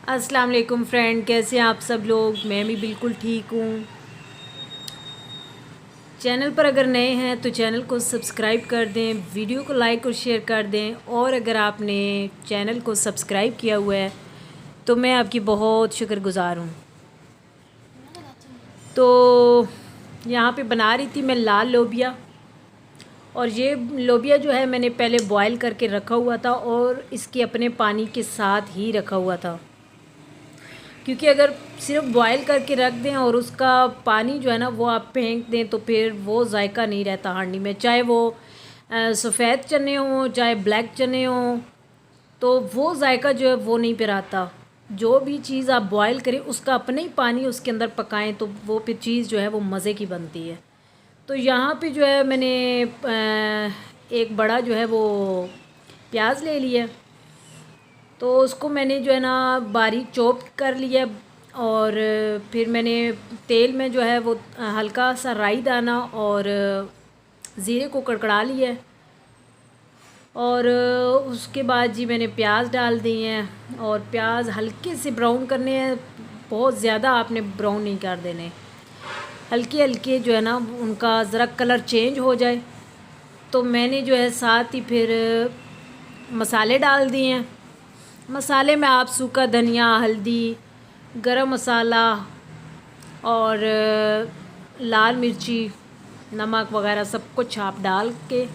अस्सलाम वालेकुम फ्रेंड, कैसे हैं आप सब लोग। मैं भी बिल्कुल ठीक हूँ। चैनल पर अगर नए हैं तो चैनल को सब्सक्राइब कर दें, वीडियो को लाइक और शेयर कर दें। और अगर आपने चैनल को सब्सक्राइब किया हुआ है तो मैं आपकी बहुत शुक्रगुज़ार हूँ। तो यहाँ पे बना रही थी मैं लाल लोबिया। और ये लोबिया जो है मैंने पहले बॉयल करके रखा हुआ था और इसके अपने पानी के साथ ही रखा हुआ था, क्योंकि अगर सिर्फ बॉयल करके रख दें और उसका पानी जो है ना वो आप फेंक दें तो फिर वो जायका नहीं रहता हांडी में। चाहे वो सफ़ेद चने हों चाहे ब्लैक चने हों, तो वो जायका जो है वो नहीं फिर आता। जो भी चीज़ आप बॉयल करें उसका अपने ही पानी उसके अंदर पकाएं तो वो फिर चीज़ जो है वो मज़े की बनती है। तो यहाँ पे जो है मैंने एक बड़ा जो है वो प्याज ले लिया, तो उसको मैंने जो है ना बारीक चॉप कर लिया। और फिर मैंने तेल में जो है वो हल्का सा राई दाना और ज़ीरे को कड़कड़ा लिया। और उसके बाद जी मैंने प्याज डाल दिए हैं और प्याज हल्के से ब्राउन करने हैं, बहुत ज़्यादा आपने ब्राउन नहीं कर देने, हल्के हल्के जो है ना उनका ज़रा कलर चेंज हो जाए। तो मैंने जो है साथ ही फिर मसाले डाल दिए हैं। मसाले में आप सूखा धनिया, हल्दी, गरम मसाला और लाल मिर्ची, नमक वगैरह सब कुछ आप डाल के,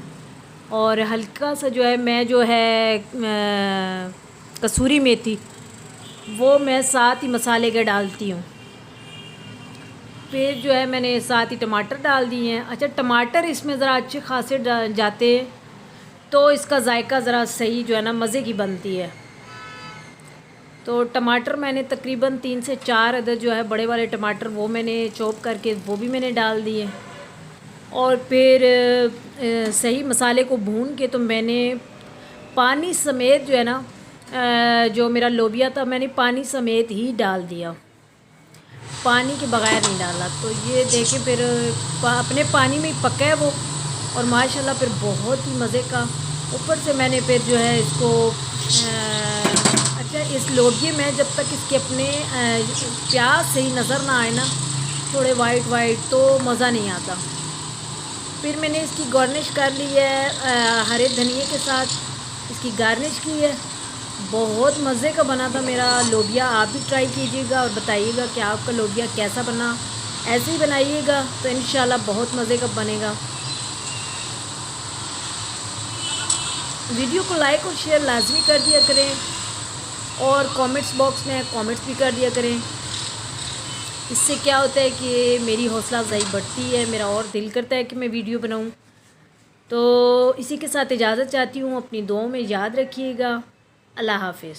और हल्का सा जो है मैं जो है कसूरी मेथी वो मैं साथ ही मसाले के डालती हूँ। फिर जो है मैंने साथ ही टमाटर डाल दिए हैं। अच्छा, टमाटर इसमें ज़रा अच्छे खासे जाते हैं तो इसका जायका ज़रा सही जो है ना मज़े की बनती है। तो टमाटर मैंने तकरीबन 3 से 4 अदद जो है बड़े वाले टमाटर वो मैंने चॉप करके वो भी मैंने डाल दिए। और फिर सही मसाले को भून के तो मैंने पानी समेत जो है ना जो मेरा लोबिया था मैंने पानी समेत ही डाल दिया, पानी के बगैर नहीं डाला। तो ये देखें फिर अपने पानी में ही पका है वो, और माशाल्लाह फिर बहुत ही मज़े का। ऊपर से मैंने फिर जो है इसको अच्छा, इस लोबिये में जब तक इसके अपने प्याज सही नज़र ना आए ना, थोड़े वाइट वाइट, तो मज़ा नहीं आता। फिर मैंने इसकी गार्निश कर ली है हरे धनिए के साथ, इसकी गार्निश की है। बहुत मज़े का बना था मेरा लोबिया। आप भी ट्राई कीजिएगा और बताइएगा कि आपका लोबिया कैसा बना। ऐसे ही बनाइएगा तो इंशाल्लाह बहुत मज़े का बनेगा। वीडियो को लाइक और शेयर लाजमी कर दिया करें और कमेंट्स बॉक्स में कमेंट्स भी कर दिया करें। इससे क्या होता है कि मेरी हौसला अफजाई बढ़ती है, मेरा और दिल करता है कि मैं वीडियो बनाऊं। तो इसी के साथ इजाज़त चाहती हूँ। अपनी दुआओं में याद रखिएगा। अल्लाह हाफ़िज़।